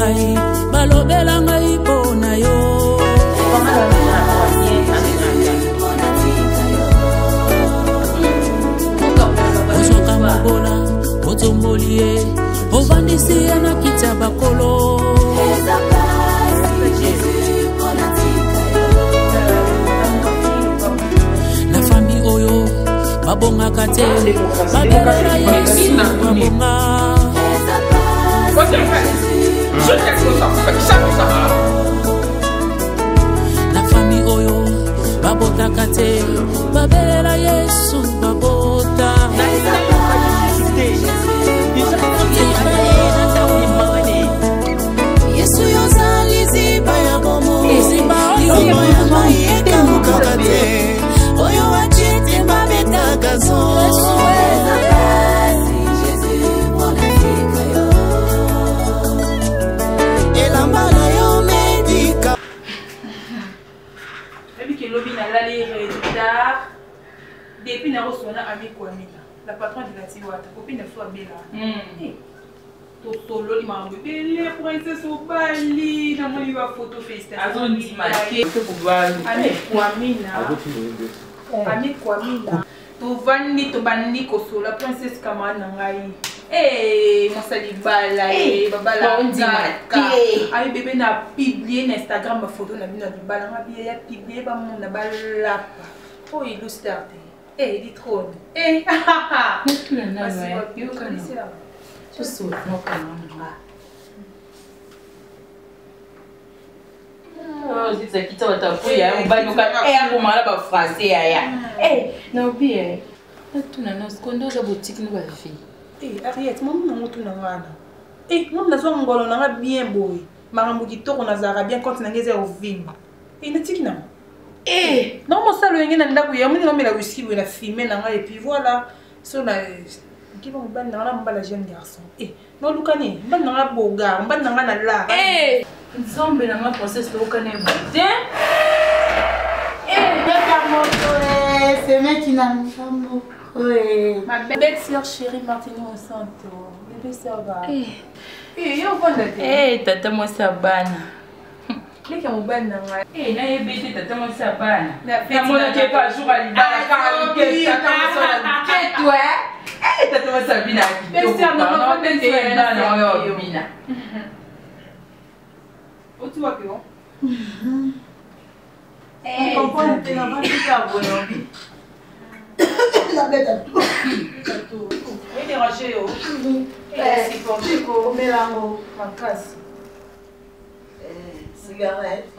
ngai balobela ngai pona yo ozoka mabola otomboli ye ovandisi ye na kiti ya bakolo na fami oyo babongaka te babelela Yesu babonga na fami oyo babotaka te babelela Yesu babota Yesu yozali ziba ya bomo lilomo ya mai ekamukaka te oyo wachite babetaka zo elamba na yo medika Depuis que l'obin a l'allée tard, depuis que nous ami Kwamina, la patronne de la Tiwata, copine de Fua Bella. Totolo, il m'a envoyé les princesses au Bali, dans mon livre photo félicitations. Ami Kwamina. To vandi to bandi koso la princesse Kamana ngai. Mon salibala babala ndimaka. Ami bébé na publié na Instagram ma photo na bino libala ma bien ya publié ba mon na balapa. Oh illustré. Il dit trop. Tout le monde ouais. Yo connaissez là. Je suis non comment oh, c'est ça qui t'a tapé on va nous pour mal ba français ya. Non bien. Tout na nos kondo za boutique nous ba fille. Ariette, maman na mutu na wana. Maman na zo ngolo na bien boy. Marambo kitoko na zara bien quand na ngeze ovimba. Natiki na. Non mon salo yenge na ndaku ya muni ngomela whisky na filmer na nga et puis voilà. So na qui va me battre na mbala jeune garçon. Non lukani, mbana na boga, mbana na la. Nzombe na ma process lokane bien. C'est mec qui n'a pas ma belle sœur chérie Martine Monsanto. Bébé sœur va. Yo vanda. Tata mo sabana. Leka mobile na nga. Na yebete tata mo sabana. Na mona ke pas jour ali bala ka ke tata mo sabana. Ke toi? Tata mo sabina. Belle sœur na ma belle na yo bina. O tu vois que bon. comprends que la bonne est bonne. La bête à tout. Oui, dérangé oh. C'est pour dire qu'on met la mot en casse. Cigarette.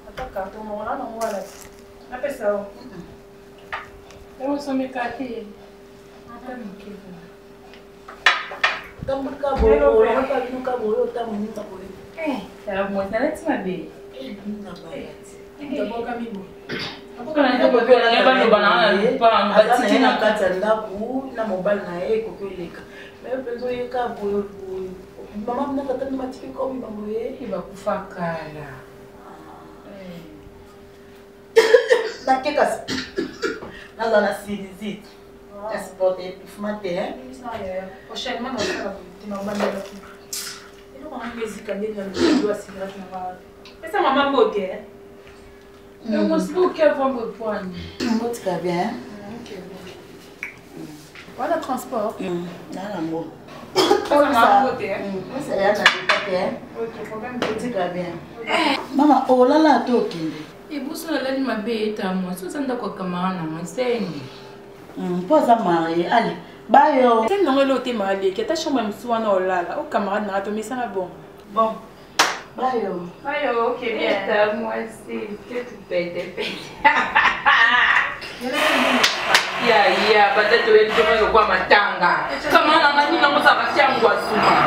Attends, carton, on a non voilà. Appelle ça. On s'en met café. Attends, ok. Tambu kabolo, tambu kabolo, tambu kabolo. Ça moi ça là tu m'as bé. Na bayati. D'abord Camille. Kana ndio kwa na ngaba ndo bana pa batiti na kata ndaku na mobile na yeye kokeleka. Mais penzo yeka boyo. Mama mna tata matiki ko mi mambo ye ba kufakala. Na keka. Na zona sinizit. Transporte pour matin. Prochainement on va te normalement. Et donc on a musique à dire dans le cigarette na. Mais ça maman bogue. On se bouge avant le point. Tout va bien. OK. Voilà transport. Na la mo. Mama, oh là là, tu es et vous savez là, ma bête à moi, tout ça n'a quoi comme un enseigne. Pas à marier, allez, bye yo. C'est non le thème allé, que ta chambre me soit non là là, au camarade n'a pas mis ça bon. Bon. Bye yo. Bye yo, OK bien. Moi c'est que tu pètes. Ya, peut-être que tu vas le voir matanga. Comment on a dit non ça va faire quoi souvent.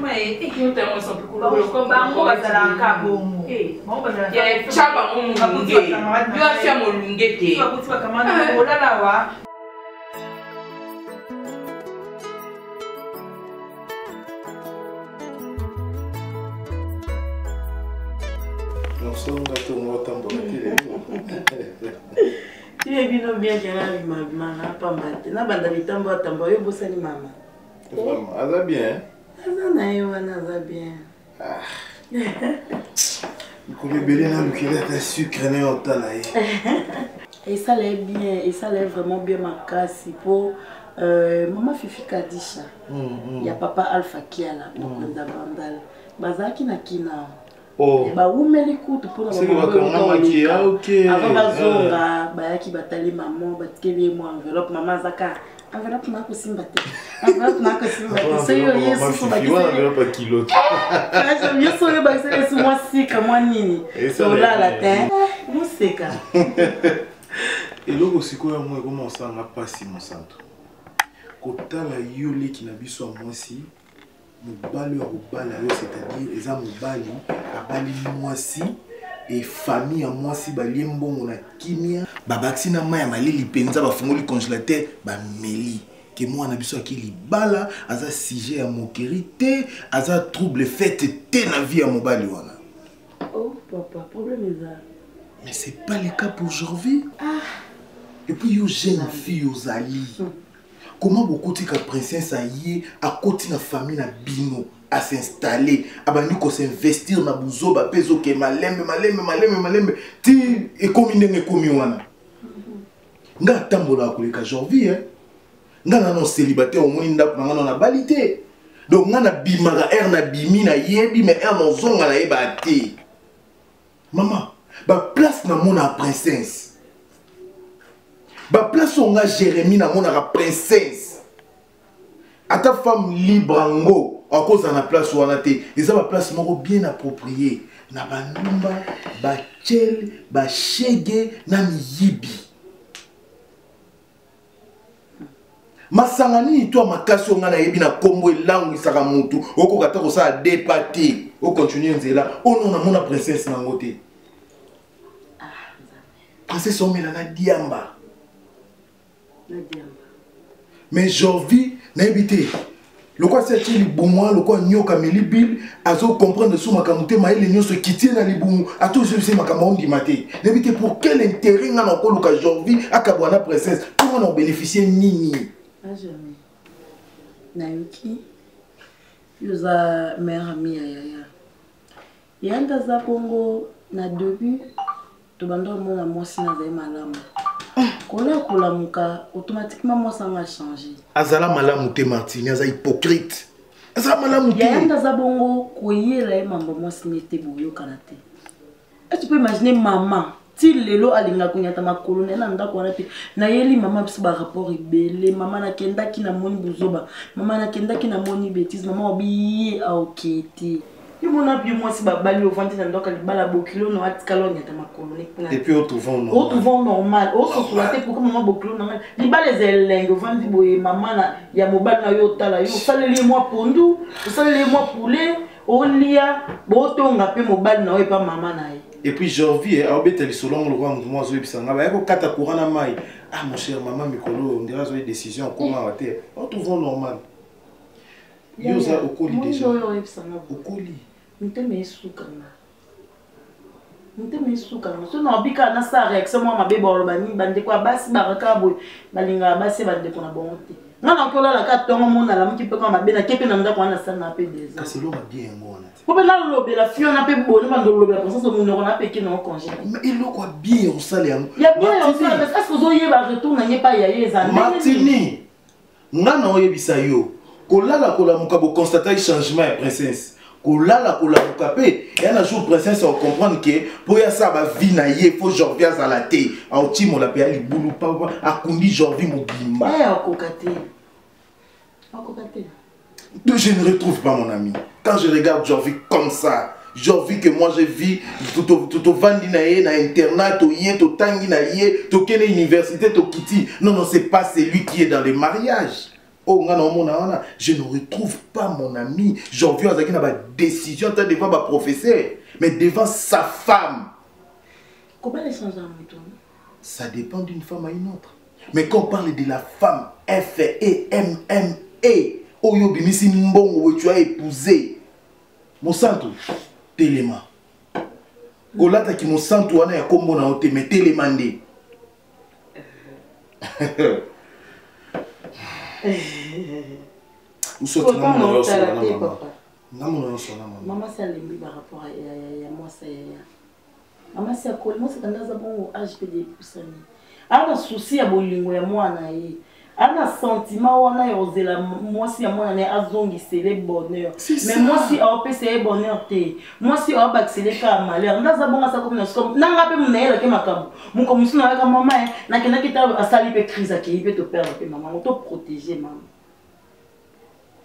Mais eu temos só procurou como bango bazala kabongo. Bango bazala. Ya chaba mungu. Eu afia molungete. Tu vas kamana olala wa. Tu es bien bien que la mama pas matin. Na banda bitambo tambo yo bosani mama. Vraiment, ça va bien. Ça bien. Et ça l'est bien, et ça l'est vraiment bien ma casse pour maman Fifi Kadisha. Il y a papa Alpha qui est là pour prendre la bandale. Bazaki na kina. Oh. Ba umeli kutu pour c'est maman OK. Avant bazonga bayaki batali maman batkeli mo enveloppe maman zaka. Enveloppe na ko simbate. Enveloppe na ko simbate. C'est yo yesu so ba enveloppe kilo. J'aime bien so yo ba c'est moi sika moi nini. So là la terre. Museka. Et logo sikoya moi comment ça n'a pas si mon centre. Kotala yole ki na biso mwasi. Mobali wa kobala yo c'est-à-dire eza mobali abali mwasi et famille ya mwasi balie mbongo na kimia babakisi na mai ya malili penza bafungoli congélateur bameli ke mwana biso akili bala aza sujet ya moquerie te aza trouble fait te na vie ya mobali wana. Oh papa, problème est là. Mais c'est pas le cas pour aujourd'hui. Et puis yo jeune fille aux alliés. Comment beaucoup de princesse aïe à côté de la famille na bino à s'installer à bani ko s'investir na buzo ba peso ke malembe ti et comme ndenge komi wana nga tambola ko leka janvier hein nga na non célibataire au moins ndako nga na balité donc nga na bimara na bimi na yebi mais no zonga na yeba te maman ba place na mona princesse. Ba place on a Jérémie na mona princesse. A ta femme libre ango à cause de la place où on a été. Ils ont la place bien appropriée. Na ba numba, ba tchel, ba shege, na yibi. Masangani toi makasi on a yebi na kombo langue isaka mutu. Oko kata ko sa dépaté. O continuer nzela. O non na mona princesse na ngote. Princesse on mela na diamba. Mais Jorvi n'a évité. Le quoi c'est le bon moi, le quoi nyoka melibil, azo comprendre sous ma camouflage, mais les nyos qui tiennent à l'ibou, à tous ceux qui ma camouflage du matin. N'évitez pour quel intérêt n'a encore le cas Jorvi à Kabwana princesse, comment on bénéficier nini. Ah jamais. Naïki, yosa mère amie yaya. Yanda za Congo na début, tu bando mon amour si na zay malamu. Kola muka automatiquement moi ça m'a changé. Azala malamu te Martini, aza hypocrite. Azala malamu te. Yanda za bongo koyela mambo moi sinete boyo kanate. Est-ce que tu peux imaginer maman ti lelo alinga kunyata makolo na ndako wana te na yeli maman biso ba rapport ibele maman na kenda ki na moni buzoba maman na kenda ki na moni bêtise maman obi a okete. Moi si babali au ventre dans donc bala bokilo no atikalo nyata makolo et puis autre vent normal autre pour la tête pour maman bokilo normal li bala les elenge au ventre boye maman na ya mobali na yo tala yo saleli moi pondu saleli moi poulet olia botonga pe mobali na yo pa maman na ye et puis janvier a obeteli selon le roi moi zo bisanga ba ko kata courant mai ah mon cher maman mikolo on dira zo décision comment va te autre vent normal yo za okoli déjà okoli Nteme isukanga. So na bika na sa réaction moi mabe bolobani bande kwa basi baraka boy balinga basi bande ko na bonte. Ngana ko la ka tongo mona la mki pe kwa mabe na kepe na ndako na sana pe des ans. Kasi lo ba bien ngona. Ko be la lobe la fio na pe boni ba ndolo la conscience mo na pe ki na congé. Mais il lo quoi bien on sale ya. Ya bien on sale parce que zo yeba retour na nyepa ya yeza. Martini. Ngana oyebisa yo. Kolala kola mukabo constater changement ya princesse. Kolala kola mukape et un jour princesse on comprendre que pour ya ça ba vie na ye faut Jorvi à la té a otimo la pe ali boulou papa a kundi Jorvi mobimba okokate je ne retrouve pas mon ami quand je regarde Jorvi comme ça Jorvi que moi je vis tout vandi na ye na internat to ye to tangi na ye to kene université to kiti non c'est pas celui qui est dans les mariages. Oh, je ne retrouve pas mon ami. J'en viens à une décision devant ma professeur, mais devant sa femme. Comment les changements sont? Ça dépend d'une femme à une autre. Mais quand on parle de la femme, F-E-M-M-E, oh yo bimisi mbongo tu as épousé. Mon santo, téléma. Olata ki mon santo wana ya kombo na ote mais télémandé. Ou soit tu maman. Maman, c'est un limbi par rapport à moi, c'est. Maman, c'est à quoi? Moi, c'est un bon âge de pousser. Ah, un souci à bolingo ya moi, naïe. Un sentiment, on a osé la. Moi, si à moi, on est à zongi, c'est le bonheur. Mais moi, si on peut, c'est le bonheur. Moi, si on va c'est le cas malheur. Dans un bon à ça comme nous sommes. N'a pas me naître que ma cabo. Mon comme si on a maman, n'a qu'un qui t'a à salir peut crise à qui peut te perdre, maman. On te protéger, maman.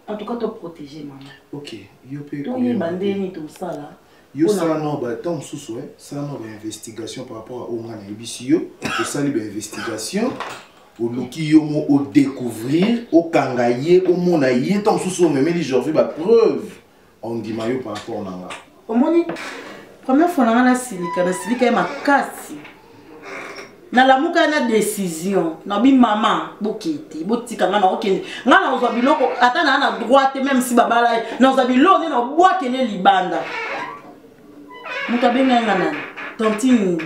En tout cas, te protéger, maman. Ok, yo peut. Tout y est bandé ni tout ça là. Yo ça non bah tant sous ouais, ça non bah investigation par rapport au ngana ibisio, au ça libre investigation, au loki yo mo au découvrir, au kangaye, au monaye tant sous mais les aujourd'hui bah preuve on dit mayo par rapport au nanga. Au moni première fois na silika est ma casse. Na la muka na décision, na bi maman bokiti, botika ngana okende. Ngana ozwa biloko ata na droite même si babala na ozwa biloko na boa kene libanda. Mukabenga ngana tantine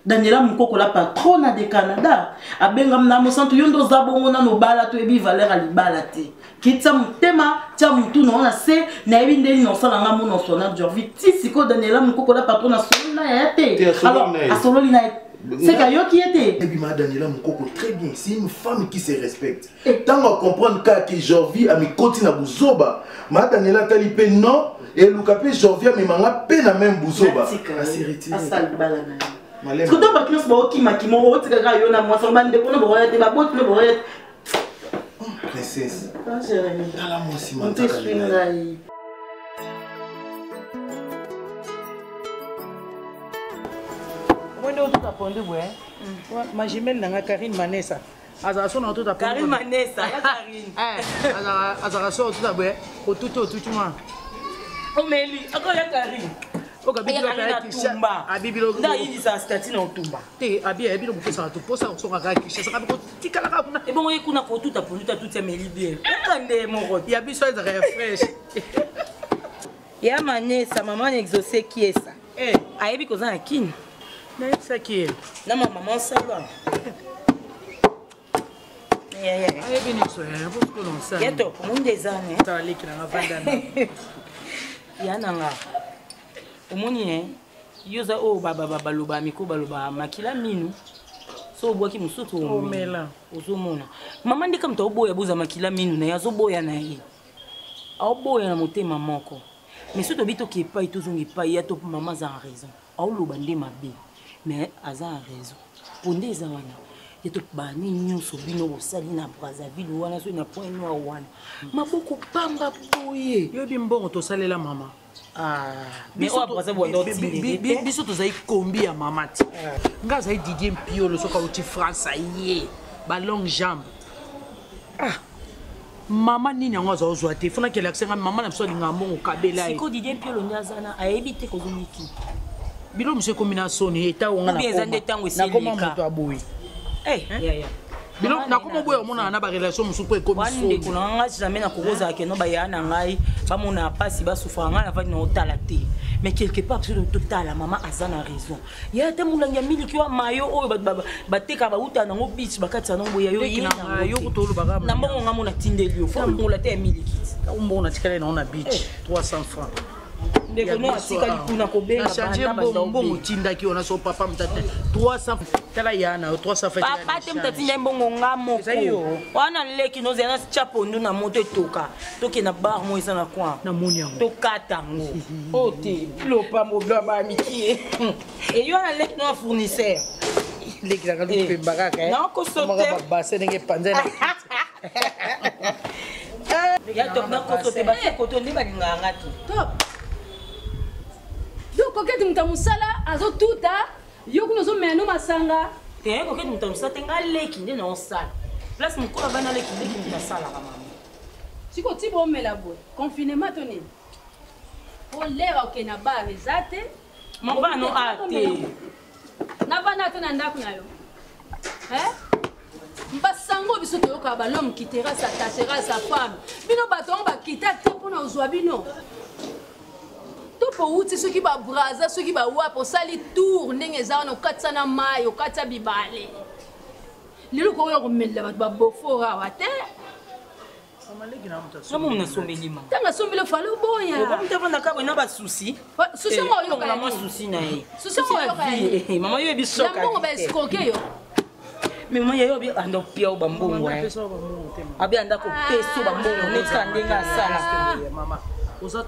Daniela mukoko la patronne de Canada abenga na mo centre yondo zabongo na no bala to ebi valeur ali bala te kitsa mutema tia mutu no na se na ebi ndeni no sala nga mo no sona Jorvi ti siko Daniela mukoko la patronne na solo na ya te alors asololi na c'est que yo qui était et puis ma Daniela mukoko très bien, c'est une femme qui se respecte tant on comprendre que Jorvi a mi koti na buzoba ma Daniela tali pe non et Lukape Jorvi a mi manga pe na même buzoba asal bala na parce que dans bakino so ki makimo o tika ga yo na moi so bande ko no boya te ba bot no boya princesse ah Jérémy dala moi si on te swingai Moi, tout à pondu, ouais. Ma jumelle n'a Karine Manessa. Azaraso na tout à pondu. Karine Manessa, Karine. Azaraso tout à bon. Au tout moi. Oh Meli, encore la Karine. O kabilo ka Tumba. Abibilo. Da yindi sa statine na Tumba. Te abi abilo ko sa to posa so ka kisha sa ko tikala ka kuna. E bon e kuna ko tout à pondu tout ya Meli bien. Ande mon rot. Ya biso za refresh. Ya Manessa, maman exaucé qui est ça? Eh, ayebi ko za na kini. Na ça qui est. Na maman salwa. Ayebi ni so ya bo ko non ça. Yeto, mon des années. Ta leki na vanda. Ya nanga. Omoni yoza o baba loba miko baloba makila minu so obwaki musutu omela ozomona mama ndika mta oboya boza makila minu na yazo boya na ye oboya na motema moko mais soto bito ki epai tozongi epai ya to mama za raison aoloba nde mabe mais aza raison ponde eza wana yeto bani nyonso bino bosali na Brazzaville wana so na point noir wana maboko pamba boye yo bimbongo tosalela mama. Ah, mais on va passer biso tozali kombi ya mama ti nga azali Didier Mpiolo soka uti France aye ba longue jambe ah mama nini yango aza ozwa te fona kele aksenga mama na biso alinga mbongo kabela siko Didier Mpiolo nyazana ayebi te kozomiki bilo monsieur combinaison eta wonga na koma moto aboyi ya bilo na komo boya mona na ba relation musupo e komi so wande kunanga jamais na kokoza ke no ba yana ngai ba mona pasi ba souffra nga na va no tala te mais quelque part sur le total maman azana raison ya te mulanga miliki wa mayo oyo ba teka ba uta nango beach bakati na boya yo yina yo kutolo bagam na mbongo nga mona tindeli yo fo mula te miliki ka mbongo na tikala na beach 300 francs ndeko no atika likuna ko benga banda mbongo tindaki ona so papa mtate 300 tala yana 300 fait papa te mtatinda mbongo ngamo wana leki no zena chapo ndu na moto toka toke na bar mo isa na kwa na moni yango to katango ote lopa mo ba miki et yo na leki no fournisseur leki la kalu pe bagaka na ko sote ba senenge panzena ya to na ko sote ba ko to ni ba nganga tu top donc koketi mutamusala azo tuta yo kuno zo menu masanga te koketi mutamusala tenga leki nde na sala place mukula bana leki nde na sala kama siko tibo mela boy confinement toni pour lera ke na ba rezate mamba no ate na bana to na ndaku na yo mbasango biso to yoka ba l'homme quittera sa tâchera sa femme bino bato ba kita te pona ozwa bino to po uti soki ba braza soki ba wa po sali tour ndenge za no katsa na mayo katsa bibale lelo ko yo ko mela ba bofora wa te Comment on a sommé l'imam? Tanga sombile falo boya. Comme tu as vendu à n'a souci. Souci moi yo ka. Maman souci na yi. Souci moi yo ka. Maman yo bi choc. La mbongo ba escroquer yo. Mais maman yo bi ando pia ba mbongo. Abi anda ko peso ba mbongo netika ndenga sala. Maman.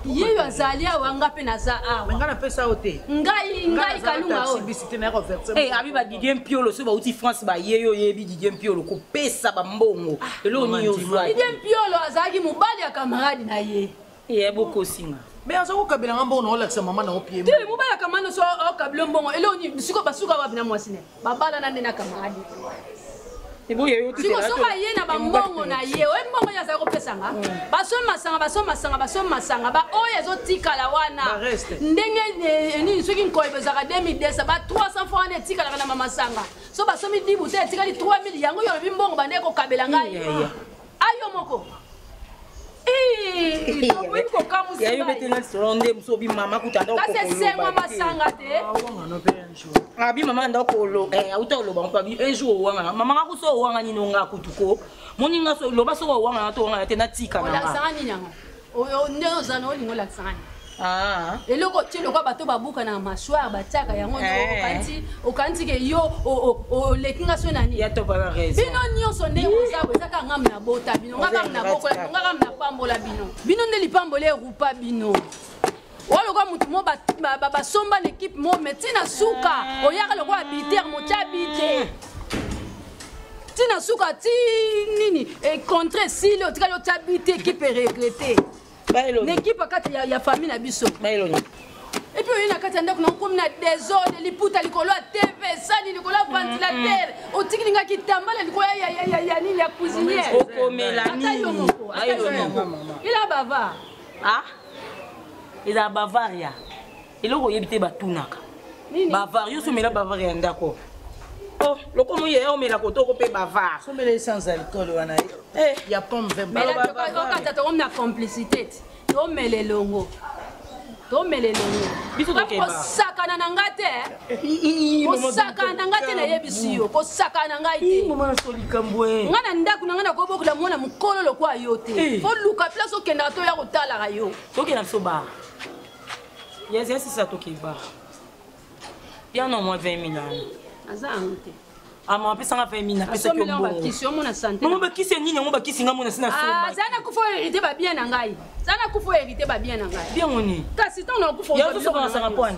Yeyo azali awa nga pe naza awa. Nga na pesa ote. Ngai kalunga o. Abi ba Didier Mpiolo so ba uti France ba yeyo yebi Didier Mpiolo ko pesa ba mbongo. Elo ni yo zwa. Didier Mpiolo azali mobali ya camarade na ye. Boko singa. Mais on s'en kabila ngambongo na olaxa maman na opied. Te mobali ya camarade so o kabilo mbongo. Elo ni siko basuka wa bina mwasine. Babala na ndena camarade. Siko soka ye na bambongo na ye. O mbongo ya zako pesa nga. Baso masanga ba oyo ezotikala wana. Ndenge nini soki nkoyi bezaka 2010 ba 300 francs ne tikala na mama sanga. So basomi dibu te tikali 3000 yango yo bimbongo bande ko kabela ngai. Ayo moko. Ya yo betena sonde msobi mama kutanda ko. Kase sengwa masanga te. Abi mama anda ko lo auta lo ba ko bi un jour wanga mama ka kuso wanga ni nonga kutuko moninga so lo ba so wanga to wanga te na tika na. La sanga ni nyanga. O ndeo zano lingo la sanga. eloko tshelo kwa bato babuka na mashwar bataka yango okanti ke yo olekinga so nani ya to ba raison bino nyonso nde ozabo ezaka ngam na bota bino ngam na bokola ngam na pambola bino nde lipambola rupa bino walo kwa mutu mo basomba l'équipe mo metina suka oyaka lokwa habiter mo chabite tina suka ti nini et contre si le tika yo chabite équipe regretter l'équipe akati ya famille na biso et puis il y a kati ndako na comme na désordre liputa likolo TV sali likolo ventilateur otikilinga kitambala likolo ya nini ya cuisinière okomela nini il a bavard il a bavaria eloko yebite batunaka bavaria so mela bavaria ndako oh loko mo ye o mela ko to ko pe bavar so mela sans alcool wana ya pomme vert mais là quand tu as na complicité to mele longo biso to keba sakana na ngate ko sakana ngate na yebisi yo ko sakana ngaite mama solikambwe ngana ndaku ngana ko bokula mona mukolo lokwa yote fo luka place o kenda to ya ko tala yo to kena so ba yes c'est ça to keba bien non moins 20 000 ans azante ama pesa nga 20 000 na pesa ko mbongo kisio mona santé mama bakisi nini ngo bakisi nga mona sina so zana kufo hérité ba bien na ngai zana kufo hérité ba bien na ngai bien ngoni kasi ton na kufo ya to so kana sanga kwani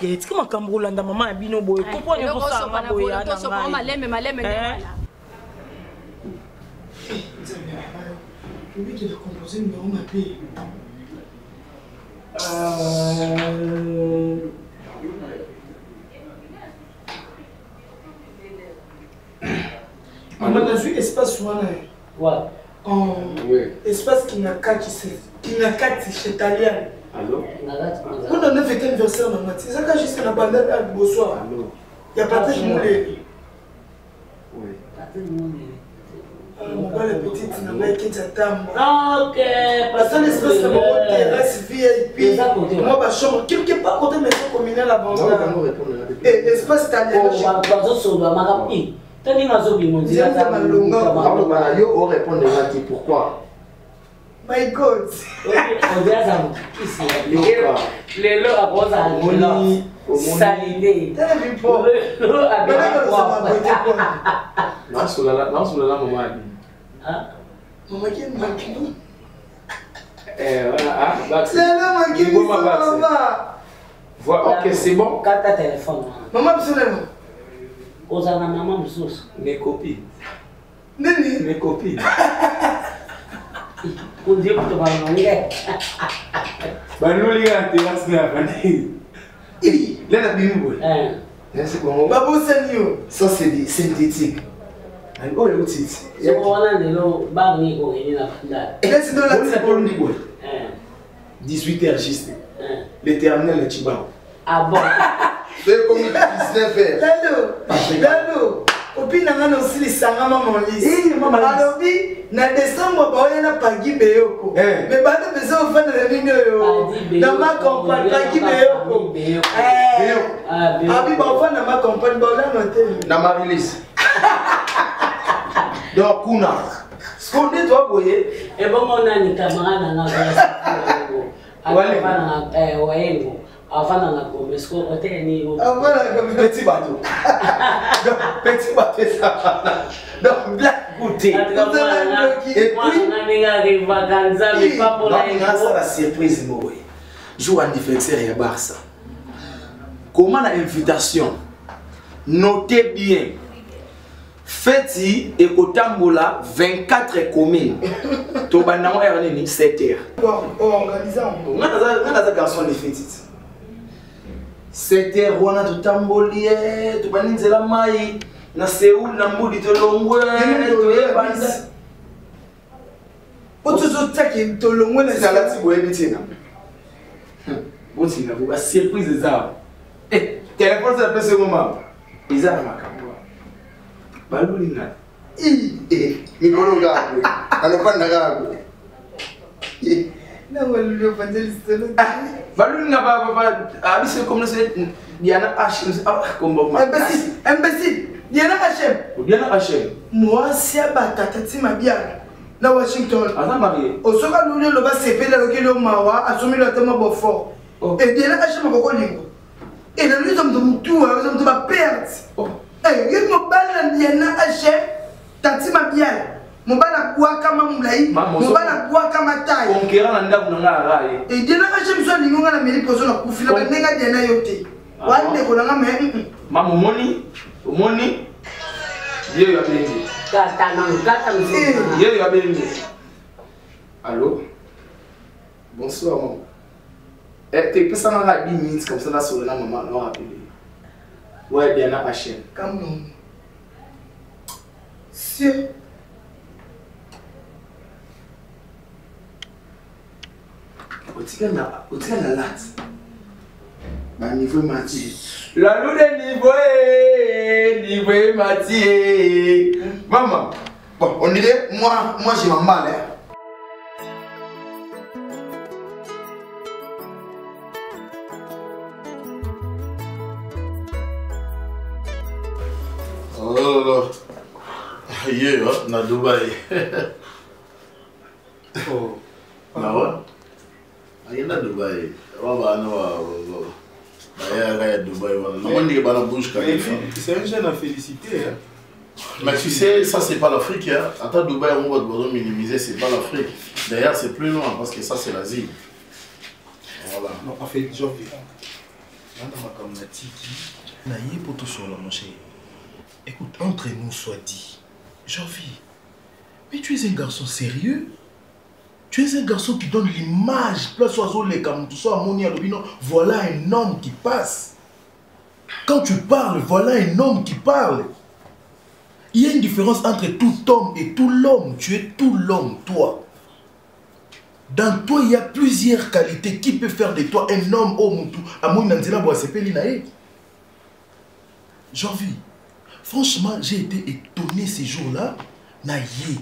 ya etika makambo olanda mama ya bino boye koponi ko sanga boye ya na to so maleme ndala lui qui a composé le numéro mappé. On a vu espace ou espace qui n'a qu'à chez Talian. Allô? On a 9 anniversaire maman. C'est ça que juste la bandade à Bossoir. Il y a pas de moulé. Oui. On voit la petite nana qui est à table. Ok. Parce que l'espèce de mon terrasse VIP. Moi, ma chambre, quelque part côté maison communale à Banda. Et espace Talian. On répond pourquoi? My God. Les lots à base à salidé. Non, sur la maman. Maman qui est maquillée. Voilà, c'est là, maman. Voilà, ok, c'est bon. Quand ta téléphone. Maman, absolument. Osana maman, mes copines. Nini? Mes copines. On dit que tu vas manger. Bah, nous, les gars, tu vas se faire. Là, la Bible. C'est comment? Babou Senyo. Ça, c'est des synthétiques. Oh, le titre. C'est pour on de l'eau, barni, ou il y a là, c'est dans la table. 18h juste. L'éternel est Chibao. Ah bon? C'est comme il disait. Lalo. Copine n'a aussi les sangama mon liste. Alors oui, na décembre ba na pagi beyoko. Mais ba de besoin faire de ligne yo. Na ma campagne pagi beyoko. Abi ba fa na ma campagne ba la noter. Na ma release. Donc kuna Skonde toi boye. Et bon, on a une camarade dans la Wayengo. Avant dans la gomme, est-ce qu'on était ni avant comme petit bateau. Petit bateau ça. Donc black goûter. Et puis on a des vacances mais pas pour la ça la surprise moi. Jour anniversaire à Barça. Comment la invitation? Notez bien. Feti et Kotambola 24 communes. Tobanamo est 7 heures. Organisant. On a des garçons de fêtes. 7 heures, on a tout tambolier, tout baninze la maï, na Séoul, na Mbudi, tout l'ongwe, tout les bandes. Pour tout ça, tout l'ongwe, c'est la petite boîte de tina. Bon, c'est une surprise des arbres. Eh, téléphone, c'est la ce moment. Ils ont ma caméra. Balou, Nicolo Gago. Alors, pas de Gago. Non, le évangéliste. Balou n'a pas c'est comme c'est Diana Hachem. Imbécile. Diana Hachem. Diana Hachem. Moi, c'est à Batata Mabia. Na Washington. Attends, Marie. Au soka lule lo ba sepele lo kilo mawa asumi lo tema bo fort. Et Diana Hachem ko lingo. Et le lui de mutu, de ma perte. Eh, il me parle de Diana Hachem. Tati Mabia. Mobala kwa kama mulai, mobala kwa kama tai. Conquérant la ndaku na raye. Et Diana Hachem so lingonga na meli pozo na kufila ba nenga Diana yote. Wande ko nga me. Mamu moni. Dieu ya bengi. Kata mzee. Dieu ya bengi. Allô? Bonsoir maman. Eh, t'es pas dans la 10 minutes comme ça là sur la maman non rappelé. Ouais, Diana Hachem. Comme non. C'est Otika na lat. Ba niveau mati. La lune niveau mati. Maman. bon, on dirait moi j'ai m'emballe. Oh là là. Hier, na Dubaï. Oh. Na wa? Ayi na Dubaï. Wa ba na wa. Ba ya Dubaï wa. Na mandi ba na Burj Khalifa. C'est un jeune à féliciter. Hein. Mais tu sais, ça c'est pas l'Afrique. Hein. Attends, Dubaï, on va devoir minimiser, c'est pas l'Afrique. D'ailleurs, c'est plus loin parce que ça c'est l'Asie. Voilà. Non, en fait, je vais. Comme la tiki. Naïe pour tout sur mon chéri. Écoute, entre nous soit dit. Jovi, mais tu es un garçon sérieux? Tu es un garçon qui donne l'image. Place oiseau les comme tout ça, voilà un homme qui passe. Quand tu parles, voilà un homme qui parle. Il y a une différence entre tout homme et tout l'homme. Tu es tout l'homme, toi. Dans toi, il y a plusieurs qualités. Qui peut faire de toi un homme au Moutou? Jovi, franchement, j'ai été étonné ces jours-là. Naïe.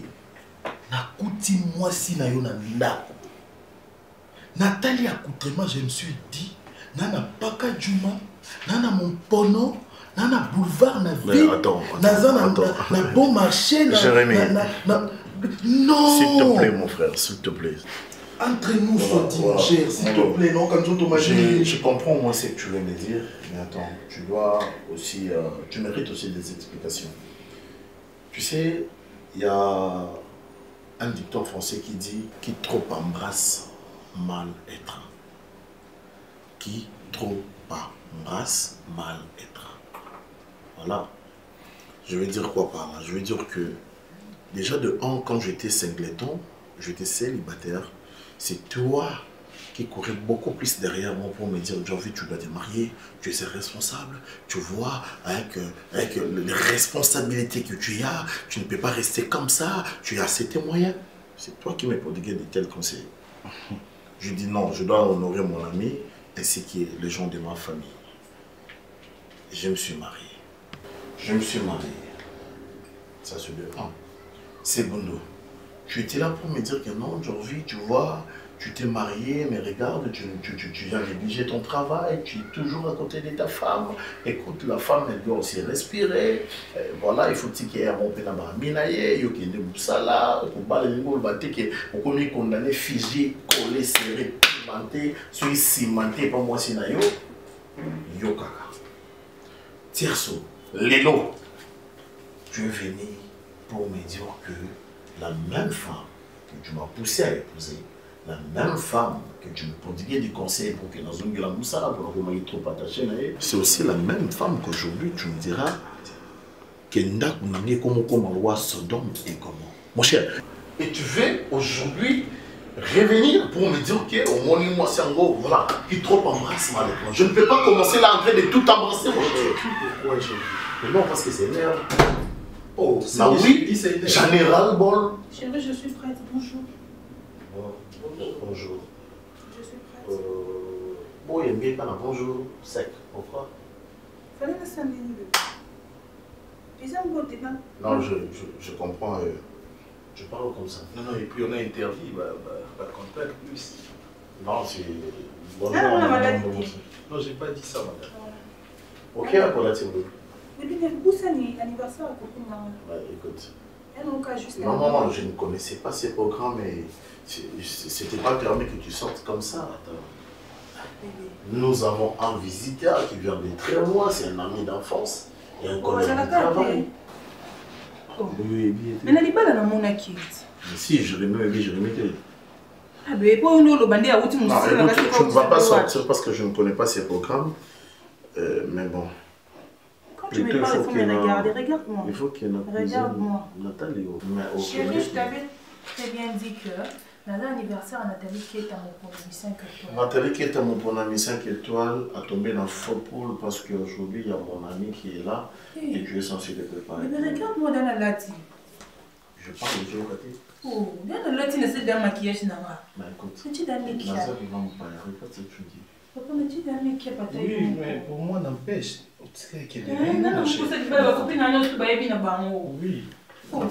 Nakouti moi si na yo na ndako. Nathalie accoutrement, je me suis dit, nana paka Djuma, nana mon pono, nana boulevard na ville. Attends. Na bon marché. Jérémy. Non. S'il te plaît, mon frère, s'il te plaît. Entre nous, soit dit, mon cher, s'il te plaît, non, comme je comprends moi ce que tu veux me dire, mais attends, tu dois aussi, tu mérites aussi des explications. Tu sais, il y a un dicton français qui dit « Qui trop embrasse, mal être ». Qui trop embrasse, mal être. Voilà. Je veux dire quoi par là? Je veux dire que, déjà de 1, quand j'étais singleton, j'étais célibataire, c'est toi qui courais beaucoup plus derrière moi pour me dire « Jovi, tu dois te marier, tu es responsable, tu vois, avec les responsabilités que tu as, tu ne peux pas rester comme ça, tu as assez tes moyens. » C'est toi qui m'as prodigué de tels conseils. Je dis non, je dois honorer mon ami ainsi que les gens de ma famille. Je me suis marié. Ça c'est de 1. C'est bon. Tu étais là pour me dire que non, Jovi, tu vois, tu t'es marié, mais regarde, tu viens négliger ton travail, tu es toujours à côté de ta femme. Écoute, la femme, elle doit aussi respirer. Voilà, il faut qu'il y ait un bon pénabara minaye, il y a des boussala, pour parler de mots, on est condamné, figé, collé, serré, pimenté, soit cimenté, pas moi, c'est nayo. Yo kaka. Tierso, Lélo, tu es venu pour me dire que la même femme que tu m'as poussé à épouser, la même femme que tu me prodiguais du conseil pour que dans une grande moussala, pour que je trop attaché, c'est aussi la même femme qu'aujourd'hui tu me diras que Ndak n'a comme loi Sodome et Gomorrhe. Mon cher, et tu veux aujourd'hui revenir pour me dire que au moins moi c'est en gros, voilà, qui trop embrasse ma lettre. Je ne peux pas commencer là en train de tout embrasser, mon cher. Pourquoi je... Non, parce que c'est énerve. Oh, ça oui, j'en ai ras-le-bol. Chérie, je suis prête, bonjour. Bonjour. Je suis prête. Bon, il y a bien pas bonjour, sec, pourquoi? Fallait me saluer. Ils ont voté, non? Non, je comprends. Je parle comme ça. Non, non, et puis on a interdit, contact plus. Non, c'est... Bonjour, non, j'ai pas dit ça, madame. Ok, pour la team. Oui, mais où c'est l'anniversaire à Coco? Bah, écoute. Non, je ne connaissais pas ces programmes, mais c'était pas permis que tu sortes comme ça. Attends. Nous avons un visiteur qui vient de très loin, c'est un ami d'enfance et un collègue de travail. Mais n'allez pas dans mon acquis. Si, je remettais. Ah, mais pour nous, le bandit a outil, tu ne vas pas sortir parce que je ne connais pas ces programmes. Mais bon. Quand tu me parles, il faut me regarder. Regarde-moi. Il faut qu'il y ait notre Regarde-moi. Nathalie. Chérie, je t'avais très bien dit que l'anniversaire à Nathalie qui est à mon ami 5 étoiles. Nathalie qui est à mon ami 5 étoiles a tombé dans le faux poule parce qu'aujourd'hui il y a mon ami qui est là et tu es censé le préparer. Mais regarde-moi dans la lati. Je parle de géographie. Oh, dans la lati, c'est d'un maquillage. Bah écoute, c'est d'un maquillage. Regarde ce que tu dis. Papa, mais tu d'un maquillage. Oui, mais pour moi, n'empêche. Non, je pense que tu vas couper dans notre baby. Oui. Oh,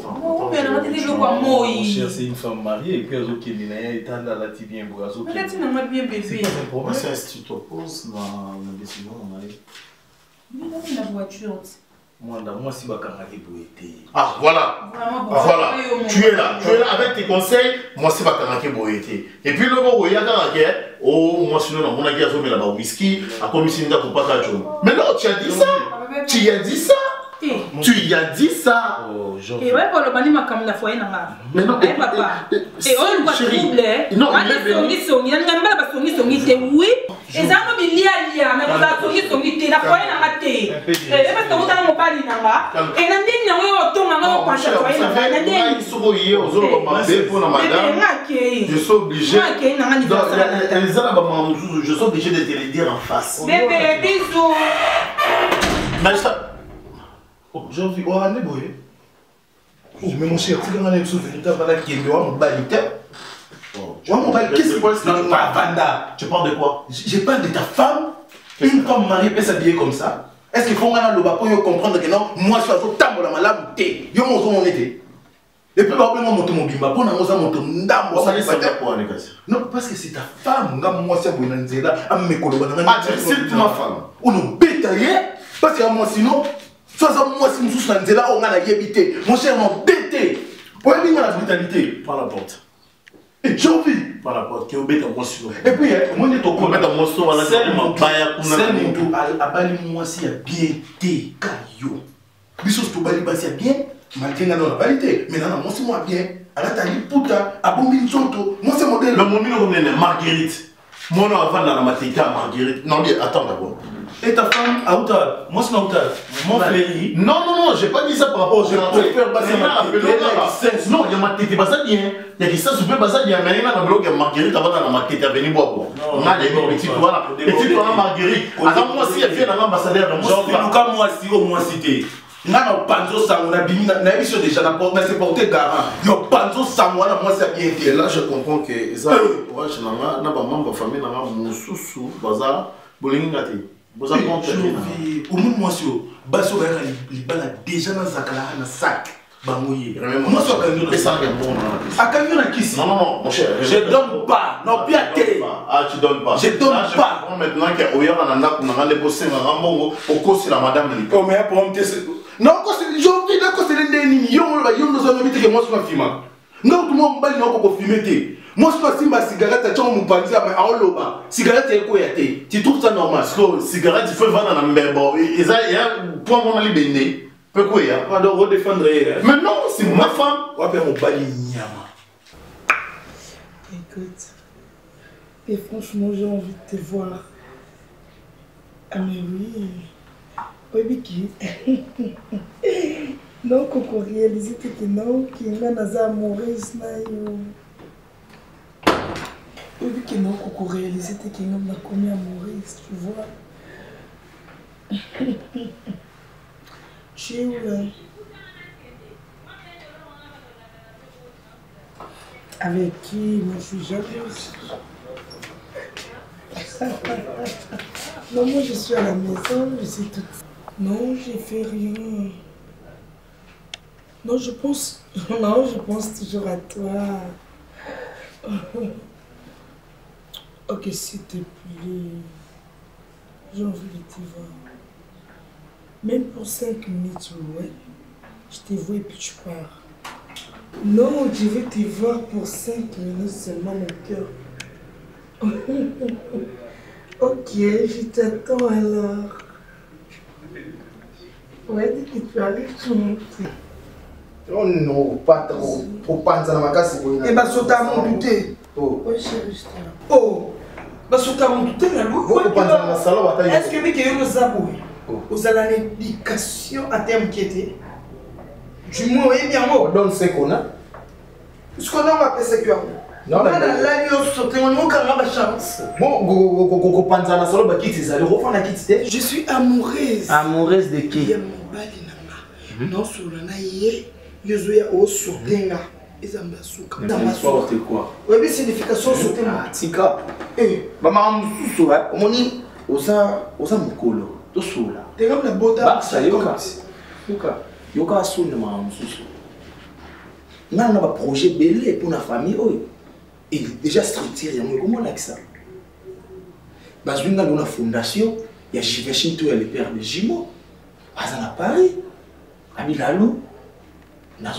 mon cher, c'est une femme mariée et puis elle qui est dans la lati bien bourrazo. Mais tu n'as bien bébé. C'est si tu t'opposes dans la décision, on arrive. Oui, dans la voiture. Moi, si ma camarade est ah, voilà. Voilà. Tu es là avec tes conseils. Moi, c'est ma camarade boété. Et puis, le mot, il y a oh, moi, sinon, on a dit à la whisky, à commission de pas. Mais non, tu as dit ça. Tu as dit ça. Tu y as dit ça. Et ouais, pour le bani ma comme la foyer n'a. Mais non, papa. Et on voit trouble. Non, il y a un oui. Et ça me dit lia, mais on a songi la foyer n'a pas été. Et parce que on a mon pali n'a. Et n'a dit n'a pas autant n'a pas pensé foyer n'a. Ils sont reliés aux autres pour la madame. Je suis obligé. Je suis obligé de te le dire en face. Bébé, bisous. Mais ça. Aujourd'hui, on a néboué. Mais mon cher, tu as un souvenir qui est dehors, mon balité. Qu'est-ce que c'est? Non, pas Vanda. Tu parles de quoi? Je parle de ta femme. Une femme mariée peut s'habiller comme ça. Est-ce qu'il faut que pour comprendre que non, moi je suis un tambour la malade. Yo, mon été. Et puis, on va monter mon bimba. Pour nous, on non, parce que c'est ta femme. Moi, c'est mon anzela. Ah, tu insultes ma femme. On nous bétaillé. Parce que moi, sinon. Soit moi si nous sommes là, on a la yébité. Mon cher, mon bêté. Pourquoi il y a la brutalité? Par la porte. Et j'ai envie. Par la porte. Qui est au bête à moi sur. Et puis, moi, je suis au bête à moi sur. C'est mon abali moi si il y a bien té caillou. Bisous to bali basi bien. Malgré la validité. Mais là, moi c'est moi bien. Alors t'as dit puta, à bon binzoto. Moi c'est modèle. Le mon nom comme Marguerite. Mon nom avant dans la matéka Marguerite. Non, attends d'abord. Et ta femme, à Outa, moi c'est Outa, mon fléri. Non, j'ai pas dit ça par rapport au je préfère passer non, il y a ma tête, pas ça bien. Il y a qui ça, je peux pas ça bien. Mais il y a un blog, Marguerite, avant dans ma tête, à venir boire. On a des petits, voilà. Et puis, tu as Marguerite. Alors, moi, si elle vient dans l'ambassadeur, moi, si au moins cité. Nana panzo samona bimi na émission déjà na porte mais c'est porté garant yo panzo samona moi c'est bien été là je comprends que ça ouais je n'anga na ba membre famille na mususu baza bolingi ngati boza compte au monde moi sur baso ba libala déjà na zakala na sac Bamouye. Moi, je suis à qui non, non, mon cher. Je donne pas. Non, bien t'es. Ah, tu donnes pas. Je donne pas. Maintenant qu'il y a Oya, on a déposé un rambon au cours de la madame. Oh, mais pour me dire. Non, j'ai envie de causer les nini. Nous avons dit que moi, je suis filmé. Non, tout le monde va pas filmer. Moi, je suis ma cigarette, tu as mon panzi à ma cigarette, c'est quoi? Tu trouves ça normal? Cigarette, il faut vendre dans la mbembo. Il y a un point pour aller bénir. Pourquoi il y a pas de redéfendre. Mais non, c'est ma femme. On va faire mon bali nyama. Écoute, et franchement, j'ai envie de te voir. Ah, mais oui. Oui, Biki. Non, Coco, réalisez que non, qui est là, Maurice, oui, que non, Coco, réalisez que non, on a commis à Maurice, tu vois. Tu es où là? Avec qui? Moi, je suis jalouse. Non, moi, je suis à la maison, je suis toute... Non, j'ai fait rien. Non, je pense... Non, je pense toujours à toi. Ok, s'il te plaît. J'ai envie de te voir. Même pour 5 minutes, ouais. Je te vois et puis tu pars. Non, je vais te voir pour 5 minutes seulement, mon cœur. Ok, je t'attends alors. Ouais, dès que tu arrives, tu montes. Oh non, pas trop. Trop panza dans ma casse. Eh bien, sauter à mon douté. Oh. Oui, chérie, je t'aime. Oh, bah, sauter à mon douté, là, est-ce que tu es au Zabou? Vous avez l'éducation à terme qui était. Du moins, oui, bien, moi. Donc, c'est qu'on a. Ce qu'on a, on va faire, c'est que. Non, là, il y a sauté, on a une chance. Bon, panza na salo ba kiti zali refana kiti. Je suis amoureuse. Amoureuse de qui? Ya mobali nanga. Non solo na ye, yozoya o sotenga. Ezamba suka. Dans soir c'est quoi? Oui, mais signification sotenga. Tika. Eh, maman mususu hein. Omoni osa mukolo. To sola. Tenga na bota. Ba sa yoka. Yoka sona maman mususu. Nga na ba projet belé pour la famille oyo. Il est déjà structuré, comment on a que ça? Parce que dans la fondation, il y a Jiveshin, il y a le père de Jimo. À Paris, à Milalou, on a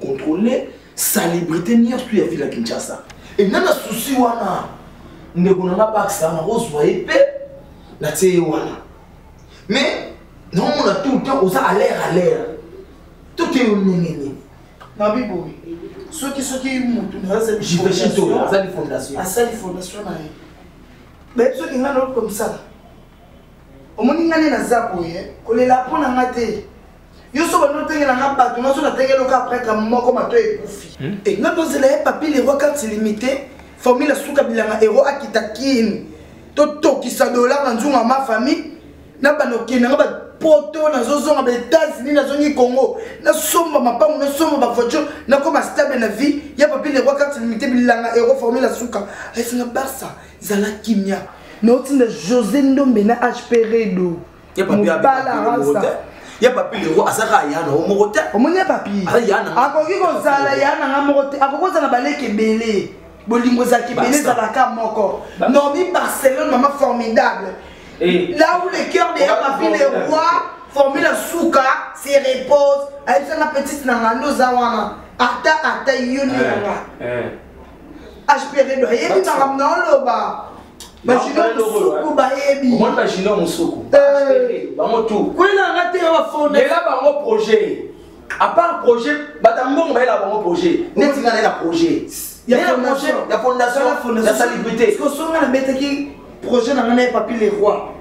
contrôler salubrité, il y a la ville à Kinshasa. Et dans la souci, on a pas que ça, on a mais non, on a tout le temps, on a l'air. Tout est au néné. Nabiboui. Ceux qui j'y vais chez toi, à la fondation. À la fondation. Mais ceux qui sont comme ça. Au moins, ils sont zaboye. On les l'a pour la mater. Ils sont pas notés dans la pâte. Nous sommes à terre après comme moi comme toi et Koufi. Et nous posons les papiers les rois quand c'est limité. Formule souka bilanga héros à Kitakin. Toto qui s'adore dans une ma famille. N'a pas nos qui n'a pas poto na zozo na États-Unis na zongi Congo na somba mapango na somba ba voiture na koma stable na vie ya papi les rois quand limité bilanga héros formé la souka ay singa Barça zala kimia no tinda José Ndombe na HP Redo ya papi ya papi les rois asaka yana o morote o monia papi akoki ko zala yana nga morote akoko zala baleke belé bolingo za kibelé za ka moko no mi Barcelone maman formidable. Et là où le cœur des papi les rois formule la souka, se repose, avec sa petite nangano zawana, ata yoni nanga. Aspiré de yebi nangamna loba. Machino musuku ba yebi. Comment machino musuku? Bango tout. Quoi nanga te wa fonde. Et là bango projet. À part projet, batambo ba la bango projet. Neti ngana la projet. Il y a projet, la fondation, la salubrité. Parce que son na mettre qui projet nanga papi les rois.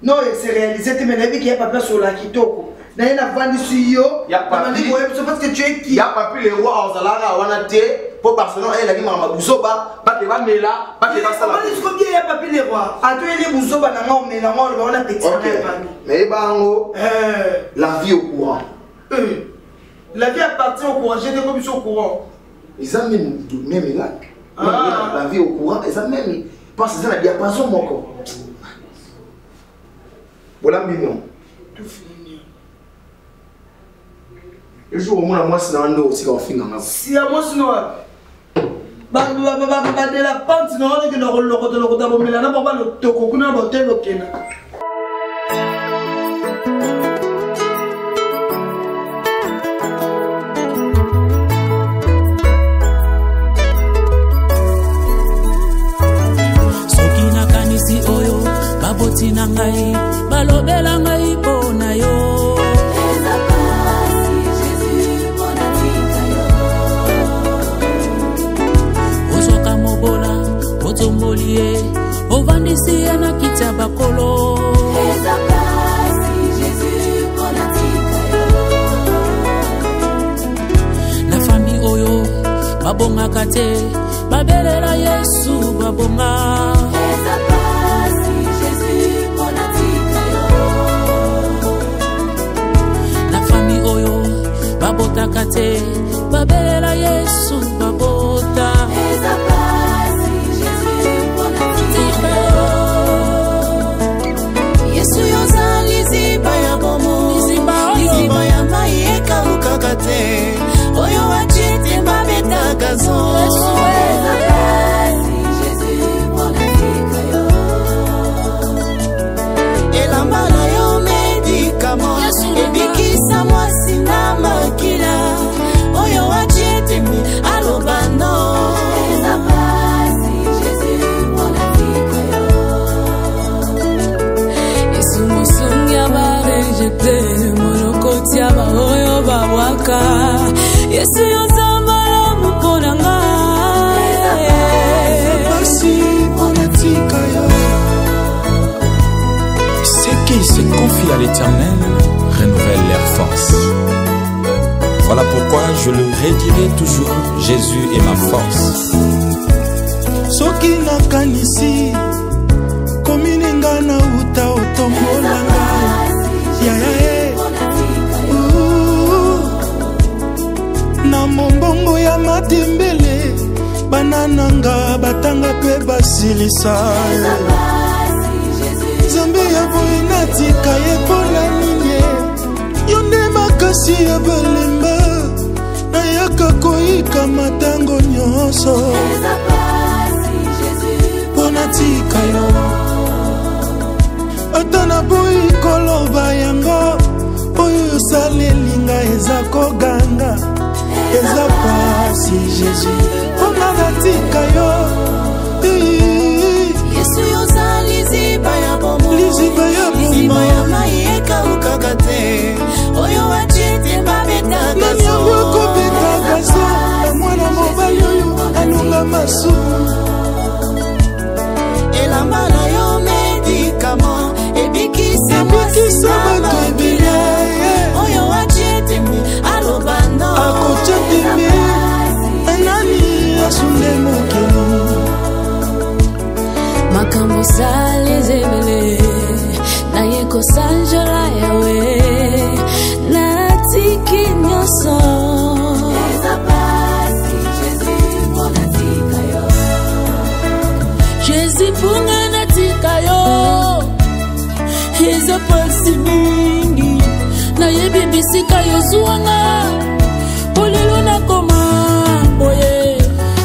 Non, c'est réalisé, tu m'as dit qu'il y a papier sur la Kitoko. Il y a un vendu sur yo. Il y a papier. Parce que tu es qui? Il y a papier les rois en Zalara, on a été pour Barcelone, il y a dit Mama Bouzoba, pas que va Mela, pas que va Salah. Combien il y a papier les rois? À toi, il y a Bouzoba, on a petit. Mais bango, la vie au courant. La vie appartient au courant, j'ai des commissions au courant. Ils ont même là. La vie au courant, ils ont même. Parce que c'est la diapason, mon corps. Voilà, mignon. Tout fini. Le jour où moi, c'est un dos aussi qu'on finit. Si à moi, sinon. De la pente, sinon, on est que le na ngai balobela ngai pona yo ozoka mobola otombolie ovandisi ye na kiti ya bakolo na fami oyo babongaka te babelela Yesu babonga babotaka te babelela Yesu babota Yesu yozali ziba ya bomo liziba ya mai ekawukaka te oyo wachiti babetaka zo elamba na yo medikamo ebikisa mwasi na makila oyo wachitimi alobano Yesu mosungi abarejete monokoti abaoyo babwaka Yesu yozambala mupona ngai Merci monatika yo Ceux qui se confient à l'Éternel renouvellent leurs forces. Voilà pourquoi je le redirai toujours, Jésus est ma force. Soki nakanisi komininga na uta otombolanga ya na mombongo ya matembele banananga batanga pe basilisa Zambe ya boye natika ye pona ninye Yonde makasi ya balemba na yaka koika matango nyonso pona tika yo Atana boyi koloba yango oyo salelinga eza koganga eza pasi Jésus pona natika yo Yesu yozali ziba ya bomo liziba ya mai ekawukaka te oyo wachiti babetaka zo kobetaka zo mwana mobali oyo alunga masu elamba na yo medikamo ebikisa mwasi na makila oyo wachitimi alobano akochatimi anani asunde mokili makambo salezebele na yeko sanjola yawe natiki nyoso Jésus punga natika yo eza pasi mingi na yebi bisika yo zuanga polelo na koma boye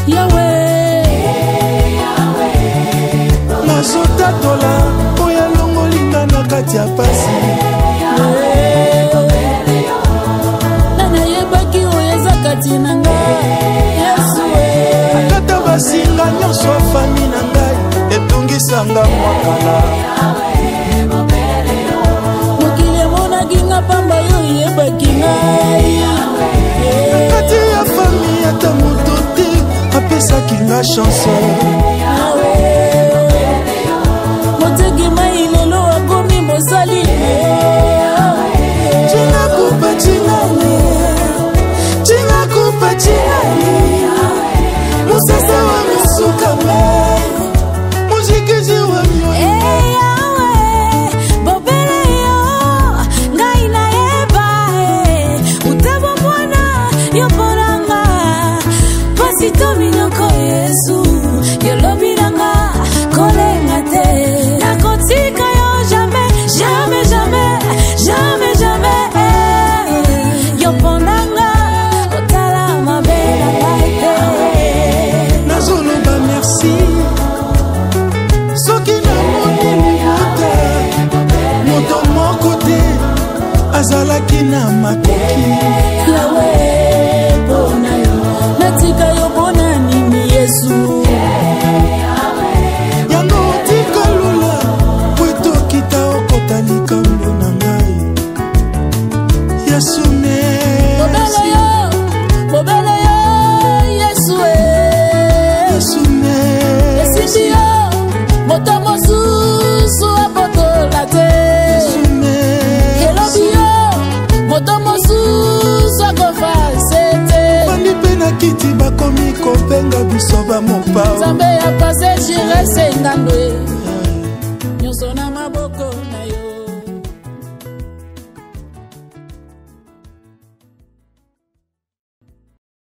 yawe nazotatola oya longolinga na kati ya pasi nanayebaki oyo eza kati na ngai Yesu akata basinga nyonso afami na ngai etungisanga mwakala mokili emonaki nga pamba yo yebaki ngai kati ya fami ata moto te apesaki nga chanson moteki mai lelo akomi mosali cinakupa cinani cinakupa cinani musasa wa misukame muzikizi wa myoyo bobele yo ngai nayeba utabo mwana yo mponanga pasi to minoko Yesu yolobi nanga nazalaki na makoki yawe pona yo natika yo pona nini yesu yango tika lula po etokita okota likambo na ngai yesu merci bobele yo yesu yesu merci esindi yo moto mosusu apotola te elobi yo moto mosusu akofase te bandi mpe na kiti bakomi kobenga biso bamopao nzambe ya pase jire sengando nyonso na maboko